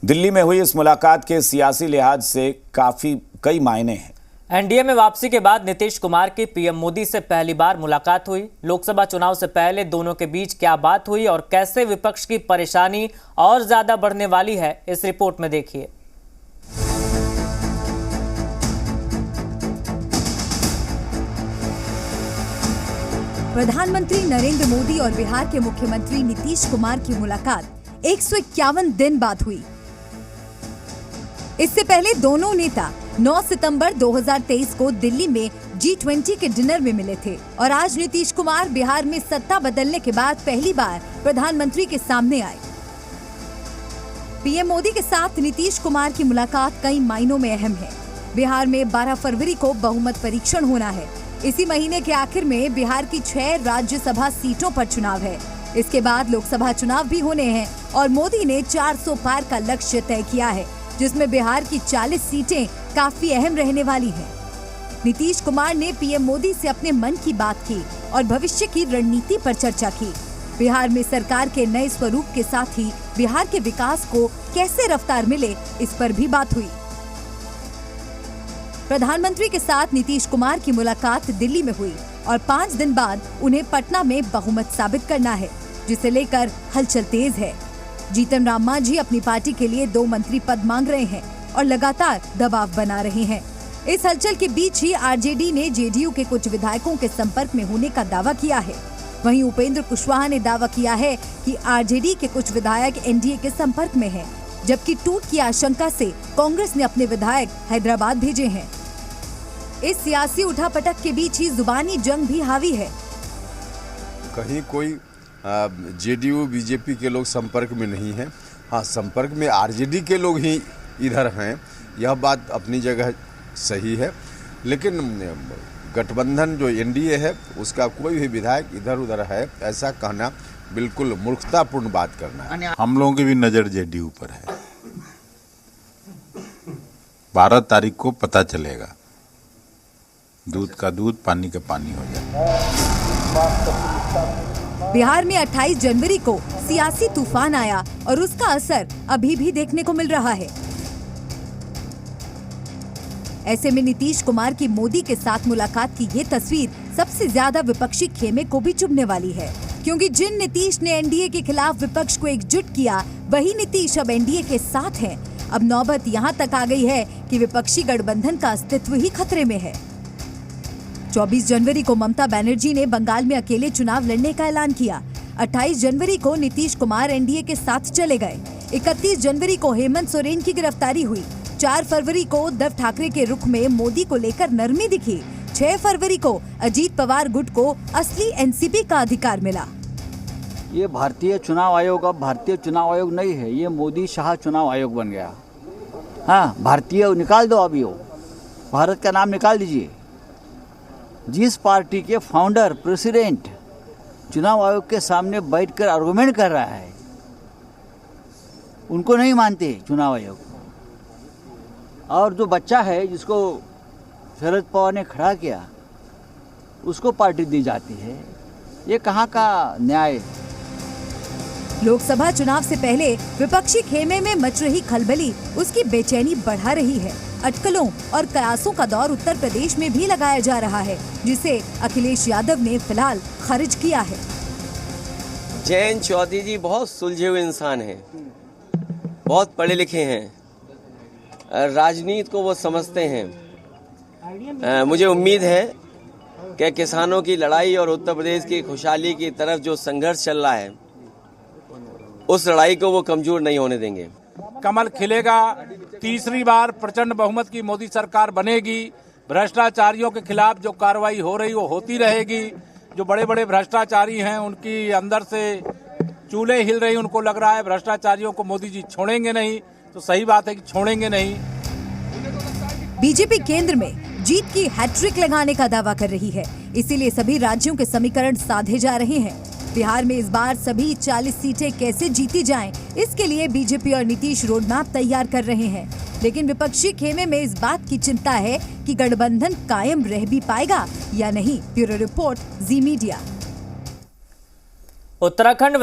दिल्ली में हुई इस मुलाकात के सियासी लिहाज से कई मायने हैं। एनडीए में वापसी के बाद नीतीश कुमार की पीएम मोदी से पहली बार मुलाकात हुई। लोकसभा चुनाव से पहले दोनों के बीच क्या बात हुई और कैसे विपक्ष की परेशानी और ज्यादा बढ़ने वाली है, इस रिपोर्ट में देखिए। प्रधानमंत्री नरेंद्र मोदी और बिहार के मुख्यमंत्री नीतीश कुमार की मुलाकात 151 दिन बाद हुई। इससे पहले दोनों नेता 9 सितंबर 2023 को दिल्ली में G20 के डिनर में मिले थे और आज नीतीश कुमार बिहार में सत्ता बदलने के बाद पहली बार प्रधानमंत्री के सामने आए। पीएम मोदी के साथ नीतीश कुमार की मुलाकात कई मायनों में अहम है। बिहार में 12 फरवरी को बहुमत परीक्षण होना है। इसी महीने के आखिर में बिहार की 6 राज्यसभा सीटों पर चुनाव है। इसके बाद लोकसभा चुनाव भी होने हैं और मोदी ने 400 पार का लक्ष्य तय किया है, जिसमें बिहार की 40 सीटें काफी अहम रहने वाली हैं। नीतीश कुमार ने पीएम मोदी से अपने मन की बात की और भविष्य की रणनीति पर चर्चा की। बिहार में सरकार के नए स्वरूप के साथ ही बिहार के विकास को कैसे रफ्तार मिले, इस पर भी बात हुई। प्रधानमंत्री के साथ नीतीश कुमार की मुलाकात दिल्ली में हुई और 5 दिन बाद उन्हें पटना में बहुमत साबित करना है, जिसे लेकर हलचल तेज है। जीतन राम मांझी अपनी पार्टी के लिए 2 मंत्री पद मांग रहे हैं और लगातार दबाव बना रहे हैं। इस हलचल के बीच ही आरजेडी ने जेडीयू के कुछ विधायकों के संपर्क में होने का दावा किया है। वहीं उपेंद्र कुशवाहा ने दावा किया है कि आरजेडी के कुछ विधायक एनडीए के संपर्क में हैं, जबकि टूट की आशंका से कांग्रेस ने अपने विधायक हैदराबाद भेजे हैं। इस सियासी उठापटक के बीच ही जुबानी जंग भी हावी है। कहीं कोई जेडीयू बीजेपी के लोग संपर्क में नहीं है। हाँ, संपर्क में आरजेडी के लोग ही इधर हैं, यह बात अपनी जगह सही है। लेकिन गठबंधन जो एनडीए है उसका कोई भी विधायक इधर उधर है, ऐसा कहना बिल्कुल मूर्खतापूर्ण बात करना है। हम लोगों की भी नज़र जेडीयू पर है। 12 तारीख को पता चलेगा, दूध का दूध पानी का पानी हो जाए। बिहार में 28 जनवरी को सियासी तूफान आया और उसका असर अभी भी देखने को मिल रहा है। ऐसे में नीतीश कुमार की मोदी के साथ मुलाकात की ये तस्वीर सबसे ज्यादा विपक्षी खेमे को भी चुभने वाली है, क्योंकि जिन नीतीश ने एनडीए के खिलाफ विपक्ष को एकजुट किया, वही नीतीश अब एनडीए के साथ हैं। अब नौबत यहाँ तक आ गई है कि विपक्षी गठबंधन का अस्तित्व ही खतरे में है। 24 जनवरी को ममता बनर्जी ने बंगाल में अकेले चुनाव लड़ने का ऐलान किया। 28 जनवरी को नीतीश कुमार एनडीए के साथ चले गए। 31 जनवरी को हेमंत सोरेन की गिरफ्तारी हुई। 4 फरवरी को उद्धव ठाकरे के रुख में मोदी को लेकर नरमी दिखी। 6 फरवरी को अजीत पवार गुट को असली एनसीपी का अधिकार मिला। ये भारतीय चुनाव आयोग अब भारतीय चुनाव आयोग नहीं है, ये मोदी शाह चुनाव आयोग बन गया। हाँ, भारतीय निकाल दो, अभी हो भारत का नाम निकाल दीजिए। जिस पार्टी के फाउंडर प्रेसिडेंट चुनाव आयोग के सामने बैठकर आर्गुमेंट कर रहा है, उनको नहीं मानते चुनाव आयोग। और जो बच्चा है जिसको शरद पवार ने खड़ा किया, उसको पार्टी दी जाती है। ये कहाँ का न्याय? लोकसभा चुनाव से पहले विपक्षी खेमे में मच रही खलबली उसकी बेचैनी बढ़ा रही है। अटकलों और कयासों का दौर उत्तर प्रदेश में भी लगाया जा रहा है, जिसे अखिलेश यादव ने फिलहाल खारिज किया है। जयंत चौधरी जी बहुत सुलझे हुए इंसान हैं, बहुत पढ़े लिखे हैं, राजनीति को वो समझते हैं। मुझे उम्मीद है कि किसानों की लड़ाई और उत्तर प्रदेश की खुशहाली की तरफ जो संघर्ष चल रहा है, उस लड़ाई को वो कमजोर नहीं होने देंगे। कमल खिलेगा, तीसरी बार प्रचंड बहुमत की मोदी सरकार बनेगी। भ्रष्टाचारियों के खिलाफ जो कार्रवाई हो रही वो होती रहेगी। जो बड़े बड़े भ्रष्टाचारी हैं उनकी अंदर से चूल्हे हिल रही, उनको लग रहा है भ्रष्टाचारियों को मोदी जी छोड़ेंगे नहीं, तो सही बात है कि छोड़ेंगे नहीं। बीजेपी केंद्र में जीत की हैट्रिक लगाने का दावा कर रही है, इसीलिए सभी राज्यों के समीकरण साधे जा रहे हैं। बिहार में इस बार सभी 40 सीटें कैसे जीती जाएं, इसके लिए बीजेपी और नीतीश रोडमैप तैयार कर रहे हैं। लेकिन विपक्षी खेमे में इस बात की चिंता है कि गठबंधन कायम रह भी पाएगा या नहीं। ब्यूरो रिपोर्ट, जी मीडिया। उत्तराखंड